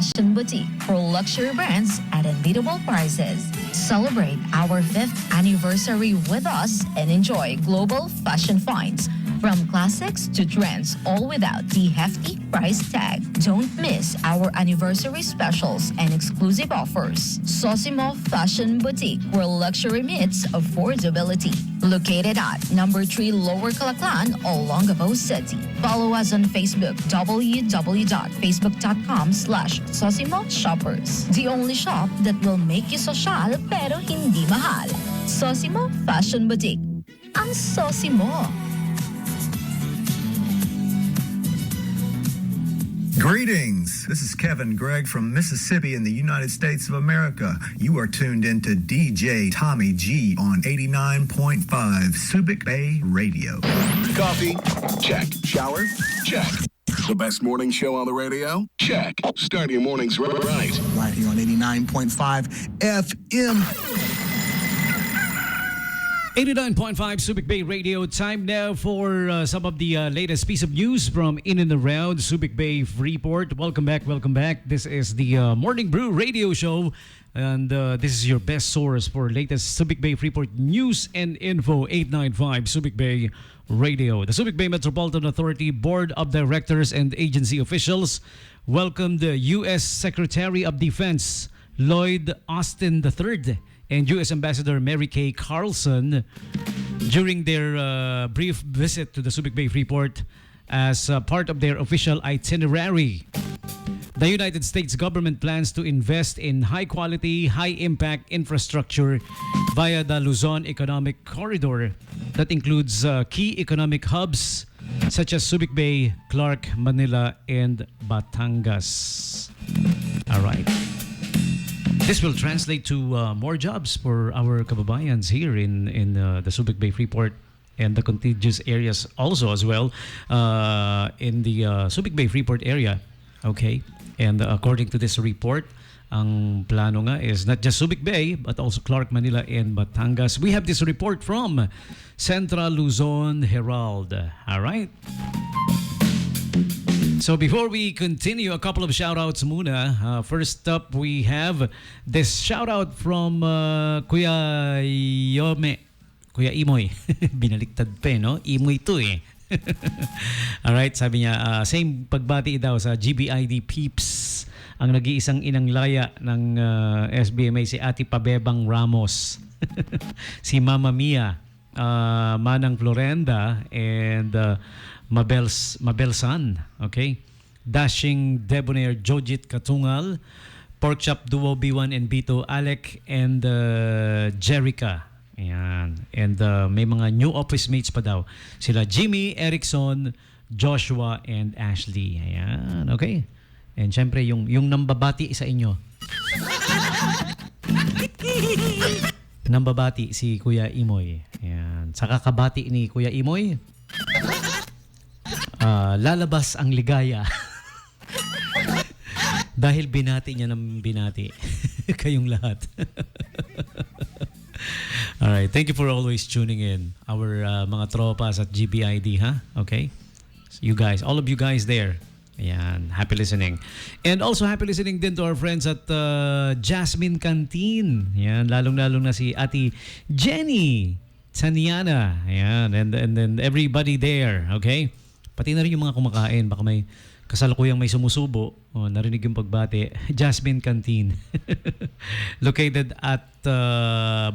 fashion boutique for luxury brands at unbeatable prices. Celebrate our 5th anniversary with us and enjoy global fashion finds. From classics to trends, all without the hefty price tag. Don't miss our anniversary specials and exclusive offers. Sosimo Fashion Boutique, where luxury meets affordability. Located at number 3 Lower Calaclan, Olongapo City. Follow us on Facebook, www.facebook.com/Sosimo Shoppers. The only shop that will make you social pero hindi mahal. Sosimo Fashion Boutique. Ang Sosimo. Greetings. This is Kevin Gregg from Mississippi in the United States of America. You are tuned into DJ Tommy G on 89.5 Subic Bay Radio. Coffee? Check. Shower? Check. The best morning show on the radio? Check. Start your mornings right. Right here on 89.5 FM. 89.5 Subic Bay Radio. Time now for some of the latest piece of news from in and around Subic Bay Freeport. Welcome back. This is the Morning Brew Radio Show. And this is your best source for latest Subic Bay Freeport news and info. 895 Subic Bay Radio. The Subic Bay Metropolitan Authority Board of Directors and agency officials welcomed the U.S. Secretary of Defense Lloyd Austin III and U.S. Ambassador Mary Kay Carlson during their brief visit to the Subic Bay Freeport as part of their official itinerary. The United States government plans to invest in high-quality, high-impact infrastructure via the Luzon Economic Corridor that includes key economic hubs such as Subic Bay, Clark, Manila, and Batangas. All right. This will translate to more jobs for our kababayans here in the Subic Bay Freeport and the contiguous areas also as well in the Subic Bay Freeport area. Okay. And according to this report, ang plano nga is not just Subic Bay but also Clark, Manila, and Batangas. We have this report from Central Luzon Herald. All right. So before we continue, a couple of shout-outs muna. First up, we have this shout-out from Kuya Imoy. Binaliktad pa no? Imoy to eh. Alright, sabi niya, same pagbati daw sa GBID peeps. Ang nag-iisang inang laya ng SBMA si Ate Pabebang Ramos. Si Mama Mia, Manang Florenda, and Mabelsan, okay? Dashing Debonair Jojit Katungal, Porkchop Duo B1 and B2 Alec, and Jerica. Ayan. And may mga new office mates pa daw. Sila Jimmy, Erickson, Joshua, and Ashley. Ayan, okay? And syempre, yung nambabati sa inyo. Nambabati si Kuya Imoy. Ayan. Sa kakabati ni Kuya Imoy, lalabas ang ligaya. Dahil binati niya ng binati. Kayong lahat. Alright, thank you for always tuning in. Our mga tropas at GBID, ha? Okay? You guys, all of you guys there. Ayan, happy listening. And also happy listening din to our friends at Jasmine Canteen. Ayan, lalong-lalong na si Ate Jenny Saniana. Ayan, and then everybody there, okay? Pati na rin yung mga kumakain. Baka may kasalukuyang may sumusubo. O, narinig yung pagbate. Jasmine Canteen. Located at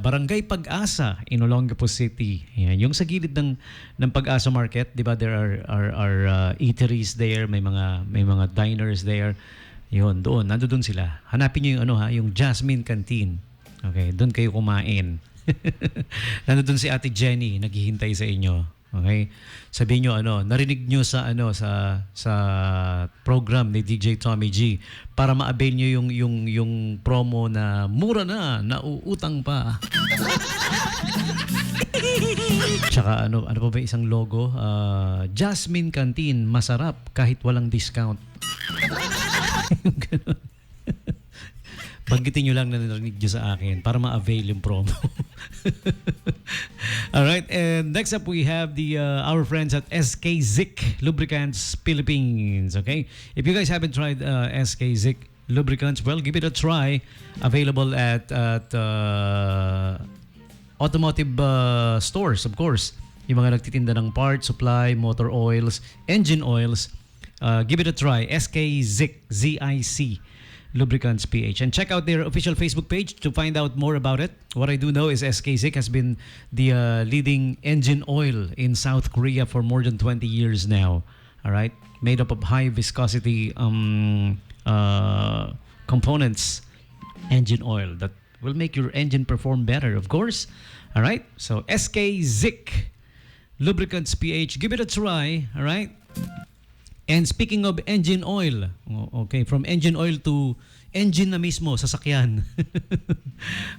Barangay Pag-asa in Olongapo City. Yan. Yung sa gilid ng Pag-asa Market, di ba, there are eateries there, may mga diners there. Yun, doon. Nandoon sila. Hanapin niyo yung yung Jasmine Canteen. Okay, doon kayo kumain. Nandoon si Ate Jenny, naghihintay sa inyo. Okay? Sabihin nyo narinig nyo sa program ni DJ Tommy G para ma-avail nyo yung promo na mura na, nauutang pa. Tsaka ano pa ba isang logo? Jasmine Canteen, masarap kahit walang discount. Yung ganun. Banggitin nyo lang na narinig nyo sa akin para ma-avail yung promo. Alright, and next up we have our friends at SK Zik Lubricants Philippines. Okay, if you guys haven't tried SK Zik lubricants, well, give it a try. Available at automotive stores, of course. Yung mga nagtitinda ng parts, supply, motor oils, engine oils. Give it a try. SK Zic, Z-I-C, Lubricants PH. And check out their official Facebook page to find out more about it. What I do know is SK Zic has been the leading engine oil in South Korea for more than 20 years now. All right? Made up of high viscosity components, engine oil that will make your engine perform better, of course. All right? So SK Zic, Lubricants PH. Give it a try. All right? And speaking of engine oil, okay, from engine oil to engine na mismo, sasakyan.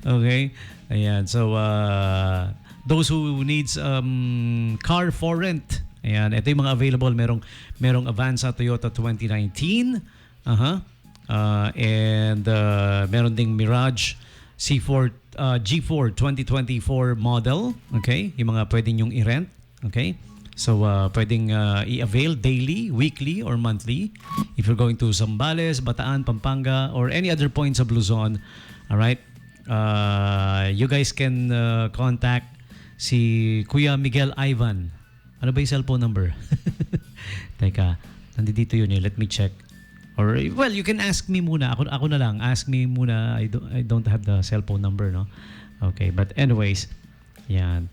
Okay? Ayan. So, those who needs car for rent, ayan, ito yung mga available. Merong Avanza Toyota 2019. And meron ding Mirage C4, G4 2024 model. Okay? Yung mga pwedeng yung i-rent. Okay? So, pwedeng i-avail daily, weekly, or monthly. If you're going to Zambales, Bataan, Pampanga, or any other points of Luzon, alright? You guys can contact si Kuya Miguel Ivan. Ano ba yung cellphone number? Teka, nandito yun eh. Let me check. Or, well, you can ask me muna. Ako na lang. Ask me muna. I don't have the cellphone number, no? Okay, but anyways, yan.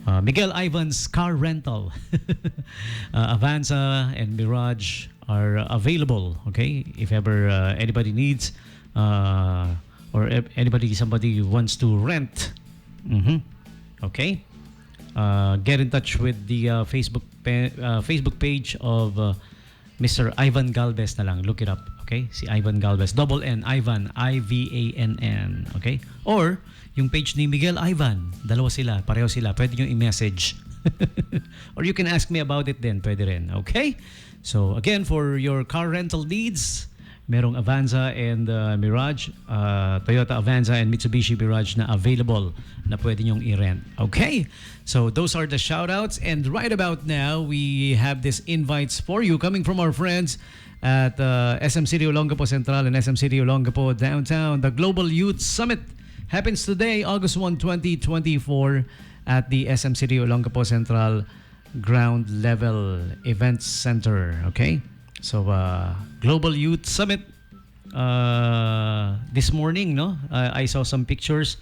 Miguel Ivan's Car Rental. Avanza and Mirage are available, okay? If ever anybody needs or somebody wants to rent. Okay? Get in touch with the Facebook page of Mr. Ivan Galvez na lang. Look it up, okay? Si Ivan Galvez. Double N, Ivan, I-V-A-N-N, okay? Or yung page ni Miguel Ivan, dalawa sila, pareho sila. Pwede nyo i-message. Or you can ask me about it then. Pwede rin. Okay? So, again, for your car rental needs, merong Avanza and Mirage, Toyota Avanza and Mitsubishi Mirage na available na pwede nyong i-rent. Okay? So, those are the shoutouts. And right about now, we have these invites for you coming from our friends at SM City Olongapo Central and SM City Olongapo Downtown. The Global Youth Summit happens today, August 1, 2024 at the SM City Olongapo Central Ground Level Events Center. Okay? So, Global Youth Summit this morning, no? I saw some pictures.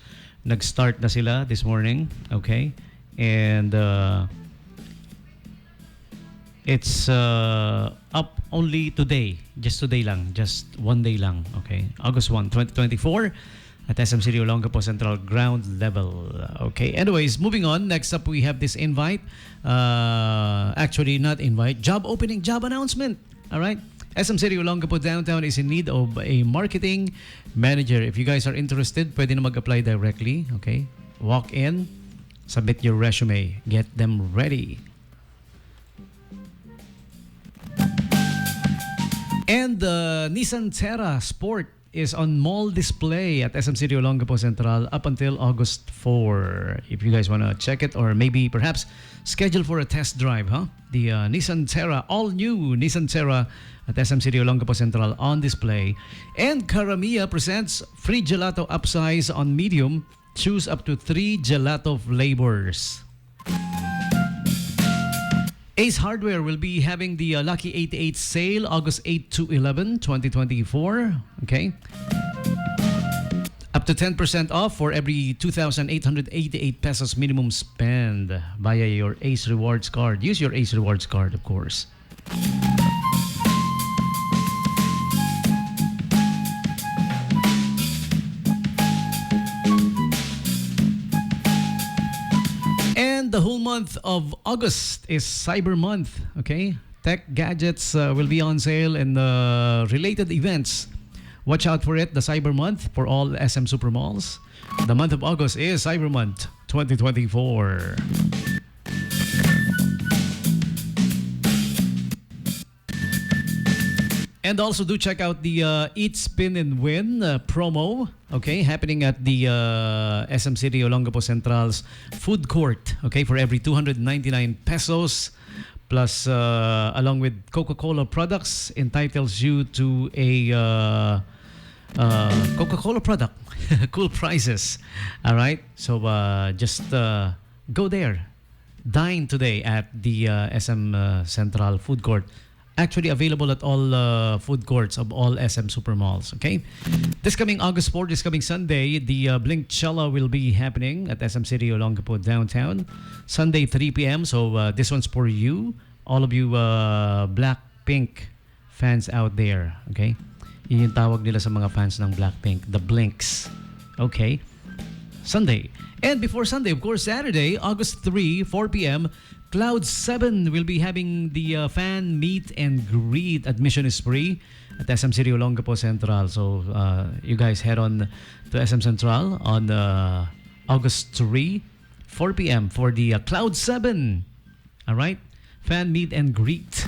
Nag-start na sila this morning. Okay? And it's up only today. Just today lang. Just one day lang. Okay? August 1, 2024 at SM City Olongapo Central Ground Level. Okay. Anyways, moving on. Next up, we have this invite. Actually, not invite. Job opening, job announcement. All right. SM City Olongapo Downtown is in need of a marketing manager. If you guys are interested, pwede na mag-apply directly. Okay. Walk in. Submit your resume. Get them ready. And the Nissan Terra Sport is on mall display at SM City Olongapo Central up until August 4. If you guys want to check it or maybe perhaps schedule for a test drive, huh? The Nissan Terra, all new Nissan Terra at SM City Olongapo Central on display. And Caramiya presents free gelato upsize on medium. Choose up to 3 gelato flavors. Ace Hardware will be having the Lucky 88 sale August 8 to 11, 2024. Okay. Up to 10% off for every 2,888 pesos minimum spend via your Ace Rewards card. Use your Ace Rewards card, of course. And the whole month of August is Cyber Month, okay? Tech gadgets will be on sale and related events. Watch out for it, the Cyber Month for all SM Supermalls. The month of August is Cyber Month 2024. And also do check out the Eat, Spin, and Win promo, okay, happening at the SM City Olongapo Central's food court, okay, for every 299 pesos plus along with Coca-Cola products entitles you to a Coca-Cola product. Cool prices. All right. So just go there. Dine today at the SM Central Food Court. Actually available at all food courts of all SM supermalls. Okay. This coming August 4, this coming Sunday, the Blinkchella will be happening at SM City Olongapo downtown. Sunday 3 p.m. So this one's for you, all of you Blackpink fans out there. Okay. Yun yung tawag nila sa mga fans ng Blackpink, the Blinks. Okay. Sunday. And before Sunday, of course, Saturday, August 3, 4 p.m., Cloud 7 will be having the fan meet and greet. Admission is free at SM City Olongapo Central. So you guys head on to SM Central on August 3, 4 p.m. for the Cloud 7. All right? Fan meet and greet.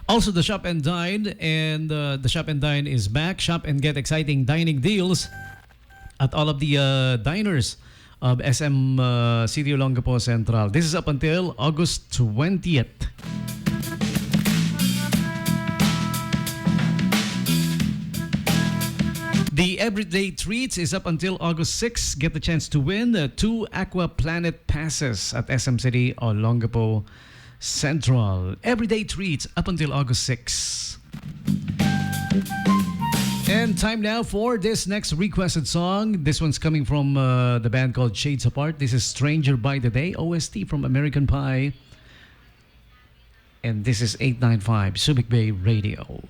Also, the Shop and Dine, and the Shop and Dine is back. Shop and get exciting dining deals at all of the diners of SM City Olongapo Central. This is up until August 20th. The Everyday Treats is up until August 6. Get the chance to win 2 Aqua Planet passes at SM City Olongapo Central. Everyday Treats up until August 6. And time now for this next requested song. This one's coming from the band called Shades Apart. This is Stranger by the Day, OST from American Pie. And this is 895 Subic Bay Radio.